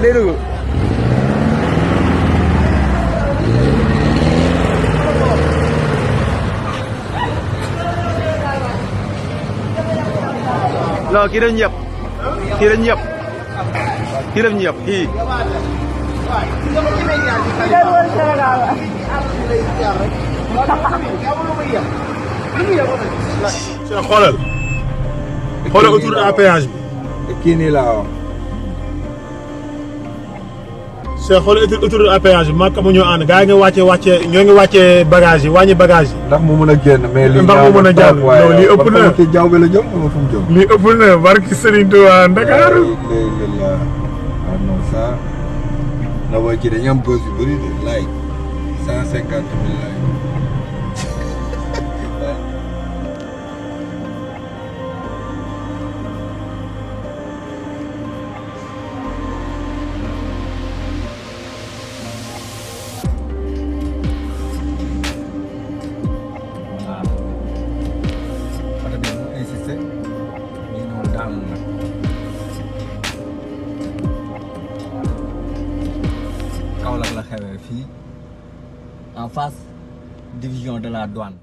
léegi day dugg non kii dañu yëpp kii dañu yëpp kii dañu yëpp kii xoolal autour à péage bi kii nii laa wax c'est xoolal autour à péage bi maag mu ñoo ànd gars yi ñoo ngi wàccee bagage yi wàññi bagage yi ndax mu mën a génn mais lii ndax mu mën a jàll non lii ëpp na ci jaww bi la jëm wala fu mu jëm lii ëpp na barki Serigne Touba Ndakaaru non ça na booy ci dañu am bës yu bëri de like 150 000 like en face division de la douane